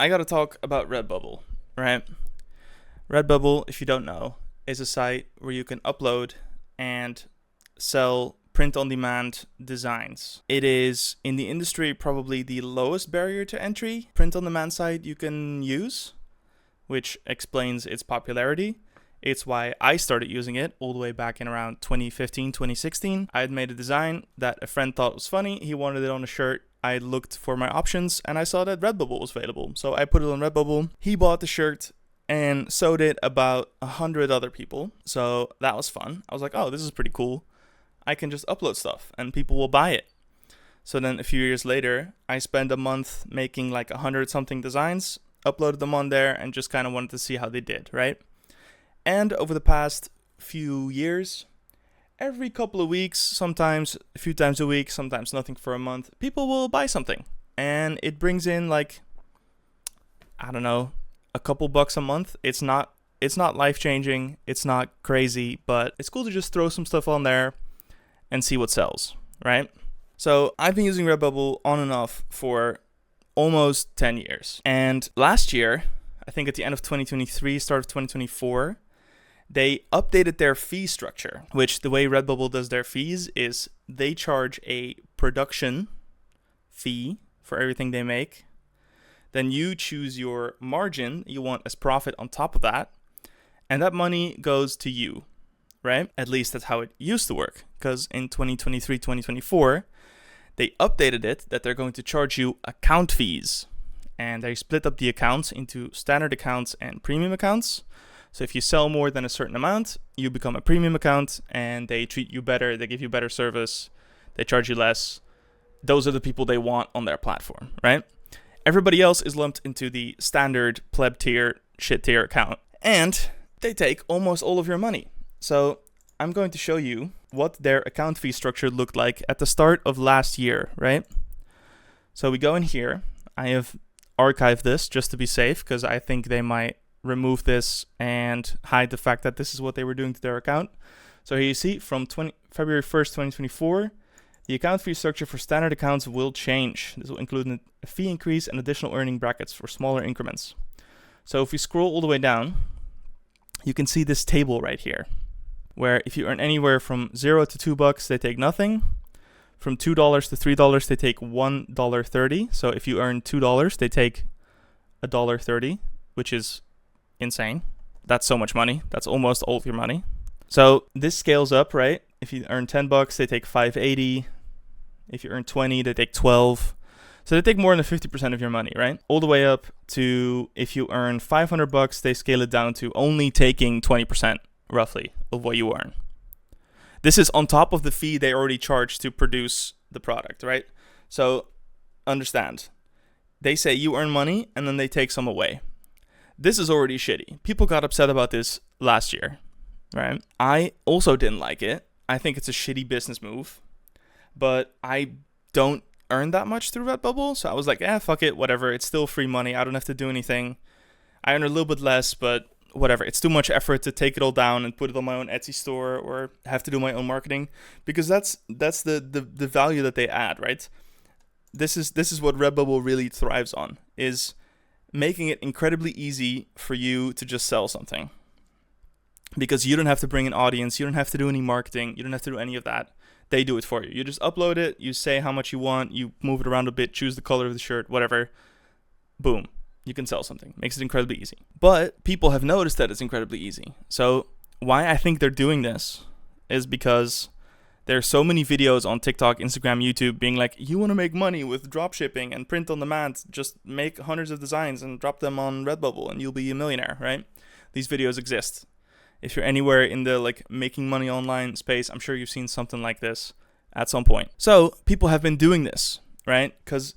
I gotta talk about Redbubble, right? Redbubble, if you don't know, is a site where you can upload and sell print-on-demand designs. It is, in the industry, probably the lowest barrier to entry print-on-demand site you can use, which explains its popularity. It's why I started using it all the way back in around 2015, 2016. I had made a design that a friend thought was funny. He wanted it on a shirt. I looked for my options and I saw that Redbubble was available. So I put it on Redbubble. He bought the shirt and sold it about 100 other people. So that was fun. I was like, oh, this is pretty cool. I can just upload stuff and people will buy it. So then a few years later, I spent a month making like 100 something designs, uploaded them on there and just kind of wanted to see how they did, right? And over the past few years, every couple of weeks, sometimes a few times a week, sometimes nothing for a month, people will buy something. And it brings in like, I don't know, a couple bucks a month. It's not life-changing, it's not crazy, but it's cool to just throw some stuff on there and see what sells, right? So I've been using Redbubble on and off for almost 10 years. And last year, I think at the end of 2023, start of 2024, they updated their fee structure, which the way Redbubble does their fees is they charge a production fee for everything they make. Then you choose your margin you want as profit on top of that. And that money goes to you, right? At least that's how it used to work. Because in 2023, 2024, they updated it that they're going to charge you account fees. And they split up the accounts into standard accounts and premium accounts. So if you sell more than a certain amount, you become a premium account and they treat you better, they give you better service, they charge you less. Those are the people they want on their platform, right? Everybody else is lumped into the standard pleb tier, shit tier account. And they take almost all of your money. So I'm going to show you what their account fee structure looked like at the start of last year, right? So we go in here. I have archived this just to be safe because I think they might remove this and hide the fact that this is what they were doing to their account. So here you see from February 1st, 2024, the account fee structure for standard accounts will change. This will include a fee increase and additional earning brackets for smaller increments. So if we scroll all the way down, you can see this table right here, where if you earn anywhere from $0 to $2, they take nothing. From $2 to $3, they take $1.30. So if you earn $2, they take $1.30, which is insane. That's so much money. That's almost all of your money. So this scales up, right? If you earn $10, they take $5.80. If you earn 20, they take 12. So they take more than 50% of your money, right? All the way up to if you earn $500, they scale it down to only taking 20% roughly of what you earn. This is on top of the fee they already charge to produce the product, right? So understand, they say you earn money and then they take some away. This is already shitty. People got upset about this last year, right? I also didn't like it. I think it's a shitty business move, but I don't earn that much through Redbubble, so I was like, fuck it, whatever. It's still free money. I don't have to do anything. I earn a little bit less, but whatever. It's too much effort to take it all down and put it on my own Etsy store or have to do my own marketing, because that's the value that they add, right? This is what Redbubble really thrives on, is making it incredibly easy for you to just sell something. Because you don't have to bring an audience, you don't have to do any marketing, you don't have to do any of that. They do it for you. You just upload it, you say how much you want, you move it around a bit, choose the color of the shirt, whatever. Boom. You can sell something. Makes it incredibly easy. But people have noticed that it's incredibly easy. So why I think they're doing this is because there's so many videos on TikTok, Instagram, YouTube being like, you want to make money with dropshipping and print on demand, just make hundreds of designs and drop them on Redbubble and you'll be a millionaire, right? These videos exist. If you're anywhere in the like making money online space, I'm sure you've seen something like this at some point. So people have been doing this, right? Because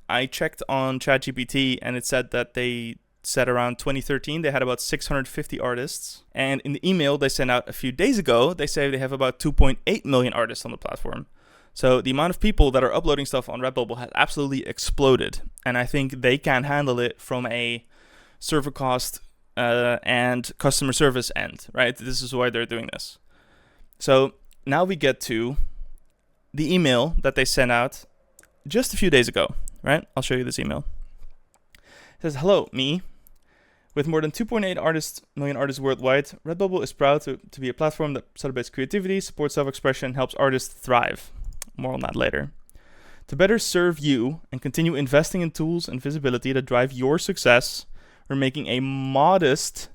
I checked on ChatGPT and it said that they said around 2013 they had about 650 artists. And in the email they sent out a few days ago, they say they have about 2.8 million artists on the platform. So the amount of people that are uploading stuff on Redbubble has absolutely exploded. And I think they can handle it from a server cost and customer service end, right? This is why they're doing this. So now we get to the email that they sent out just a few days ago, right? I'll show you this email. It says, hello, me. With more than 2.8 million artists worldwide, Redbubble is proud to be a platform that celebrates creativity, supports self-expression, and helps artists thrive. More on that later. To better serve you and continue investing in tools and visibility that drive your success, we're making a modest,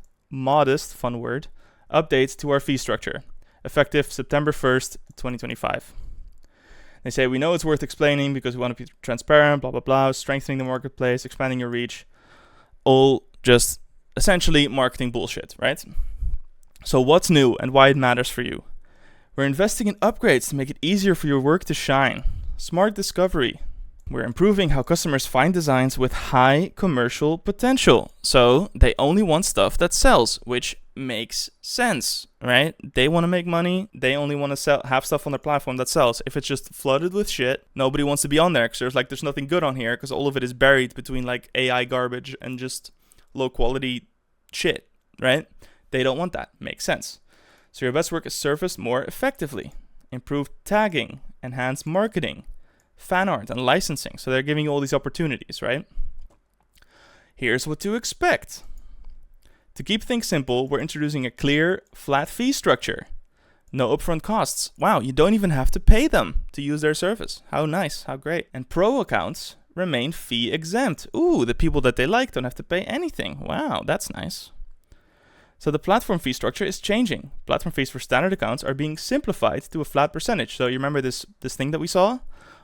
fun word, update to our fee structure, effective September 1st, 2025. They say, we know it's worth explaining because we want to be transparent, blah, blah, blah, strengthening the marketplace, expanding your reach, all just essentially marketing bullshit, right? So what's new and why it matters for you? We're investing in upgrades to make it easier for your work to shine. Smart discovery. We're improving how customers find designs with high commercial potential. So they only want stuff that sells, which makes sense, right? They want to make money. They only want to have stuff on their platform that sells. If it's just flooded with shit, nobody wants to be on there because there's nothing good on here because all of it is buried between like AI garbage and just low quality shit, right? They don't want that. Makes sense. So your best work is surfaced more effectively. Improved tagging, enhanced marketing, fan art, and licensing. So they're giving you all these opportunities, right? Here's what to expect. To keep things simple, we're introducing a clear, flat fee structure. No upfront costs. Wow, you don't even have to pay them to use their service. How nice, how great. And pro accounts remain fee exempt. Ooh, the people that they like don't have to pay anything. Wow, that's nice. So the platform fee structure is changing. Platform fees for standard accounts are being simplified to a flat percentage. So you remember this thing that we saw?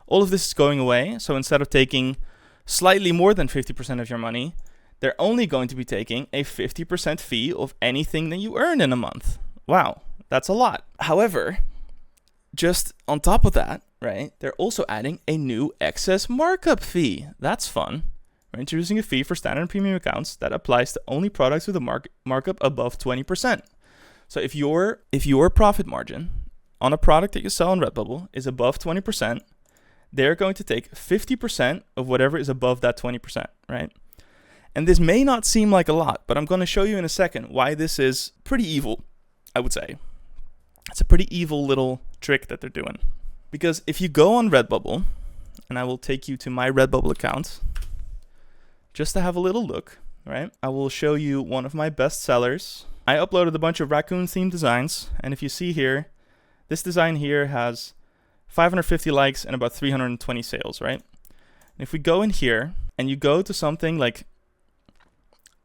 All of this is going away. So instead of taking slightly more than 50% of your money, they're only going to be taking a 50% fee of anything that you earn in a month. Wow, that's a lot. However, just on top of that, right, they're also adding a new excess markup fee. That's fun. We're introducing a fee for standard and premium accounts that applies to only products with a markup above 20%. So if your profit margin on a product that you sell on Redbubble is above 20%, they're going to take 50% of whatever is above that 20%, right? And this may not seem like a lot, but I'm going to show you in a second why this is pretty evil, I would say. It's a pretty evil little trick that they're doing. Because if you go on Redbubble, and I will take you to my Redbubble account, just to have a little look, right? I will show you one of my best sellers. I uploaded a bunch of raccoon themed designs, and if you see here, this design here has 550 likes and about 320 sales, right? And if we go in here and you go to something like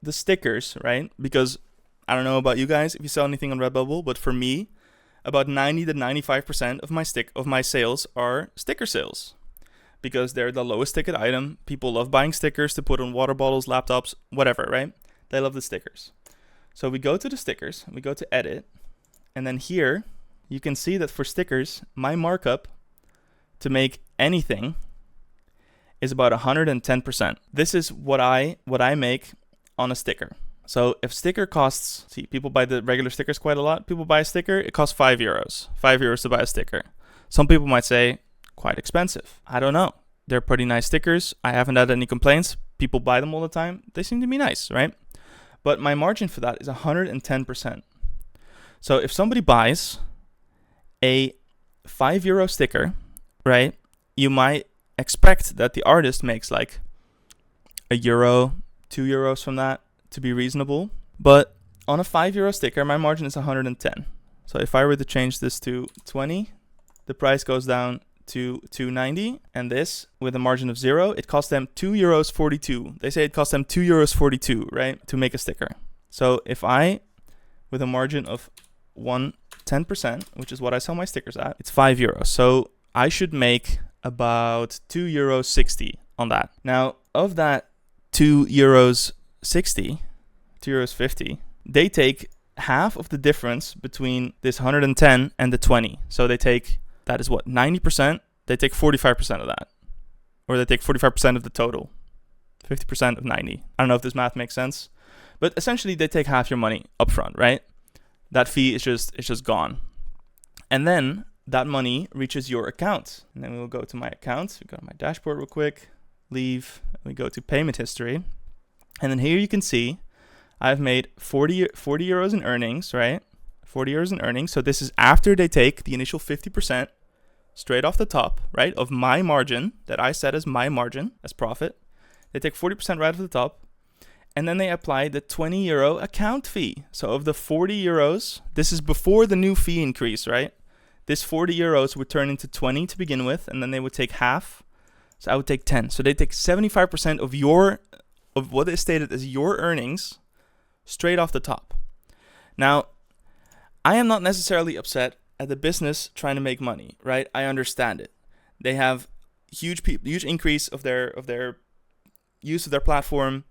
the stickers, right? Because I don't know about you guys if you sell anything on Redbubble, but for me, about 90 to 95% of my sales are sticker sales. Because they're the lowest ticket item. People love buying stickers to put on water bottles, laptops, whatever, right? They love the stickers. So we go to the stickers, we go to edit, and then here you can see that for stickers, my markup to make anything is about 110%. This is what I make on a sticker. So if sticker costs, see, people buy the regular stickers quite a lot. People buy a sticker, it costs €5. €5 to buy a sticker. Some people might say, quite expensive. I don't know. They're pretty nice stickers. I haven't had any complaints. People buy them all the time. They seem to be nice, right? But my margin for that is 110%. So if somebody buys a €5 sticker, right, you might expect that the artist makes like €1, €2 from that to be reasonable. But on a €5 sticker, my margin is 110. So if I were to change this to 20, the price goes down to $2.90, and this with a margin of 0, it costs them €2.42. They say it costs them €2.42, right, to make a sticker. So if I, with a margin of 10%, which is what I sell my stickers at, it's €5. So I should make about €2.60 on that. Now, of that €2.60, €2.50, they take half of the difference between this 110 and the 20. So they take, that is what, 90%? They take 45% of that. Or they take 45% of the total. 50% of 90. I don't know if this math makes sense. But essentially, they take half your money upfront, right? That fee is just gone. And then that money reaches your account. And then we'll go to my account. We go to my dashboard real quick. Leave. We go to payment history. And then here you can see I've made 40 euros in earnings, right? 40 euros in earnings. So this is after they take the initial 50% straight off the top, right, of my margin that I set as my margin as profit. They take 40% right off the top. And then they apply the 20 euro account fee. So of the 40 euros, this is before the new fee increase, right? This 40 euros would turn into 20 to begin with, and then they would take half. So I would take 10. So they take 75% of what is stated as your earnings straight off the top. Now, I am not necessarily upset at the business trying to make money, right? I understand it. They have huge increase of their use of their platform.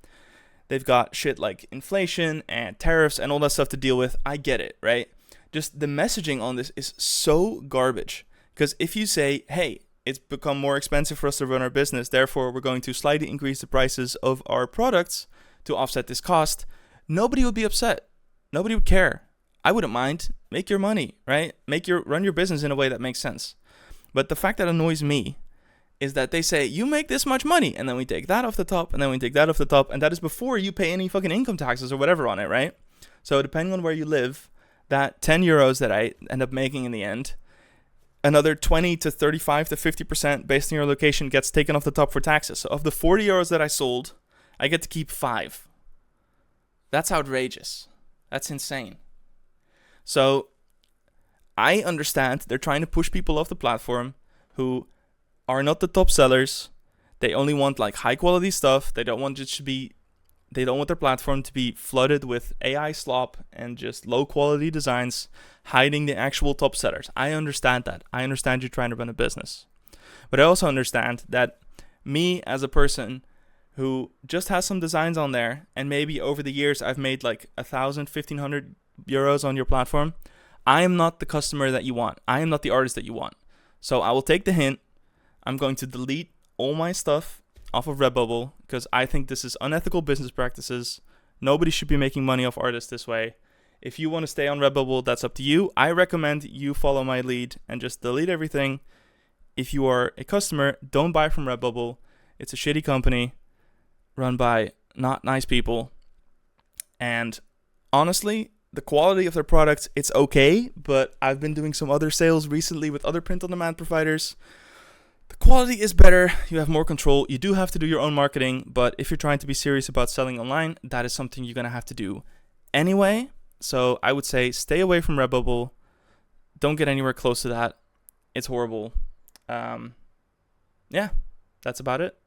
They've got shit like inflation and tariffs and all that stuff to deal with. I get it, right? Just the messaging on this is so garbage. Because if you say, hey, it's become more expensive for us to run our business, therefore we're going to slightly increase the prices of our products to offset this cost, nobody would be upset. Nobody would care. I wouldn't mind. Make your money, right? Run your business in a way that makes sense. But the fact that annoys me is that they say, you make this much money, and then we take that off the top, and then we take that off the top, and that is before you pay any fucking income taxes or whatever on it, right? So depending on where you live, that 10 euros that I end up making in the end, another 20 to 35 to 50% based on your location gets taken off the top for taxes. So of the 40 euros that I sold, I get to keep 5. That's outrageous. That's insane. So I understand they're trying to push people off the platform who are not the top sellers. They only want like high quality stuff. They don't want their platform to be flooded with AI slop and just low quality designs hiding the actual top sellers. I understand that. I understand you're trying to run a business. But I also understand that me as a person who just has some designs on there, and maybe over the years I've made like 1,000, 1,500 euros on your platform, I am not the customer that you want. I am not the artist that you want. So I will take the hint. I'm going to delete all my stuff off of Redbubble because I think this is unethical business practices. Nobody should be making money off artists this way. If you want to stay on Redbubble, that's up to you. I recommend you follow my lead and just delete everything. If you are a customer, don't buy from Redbubble. It's a shitty company run by not nice people. And honestly, the quality of their products, it's okay, but I've been doing some other sales recently with other print-on-demand providers. The quality is better. You have more control. You do have to do your own marketing, but if you're trying to be serious about selling online, that is something you're going to have to do anyway. So I would say stay away from Redbubble. Don't get anywhere close to that. It's horrible. Yeah, that's about it.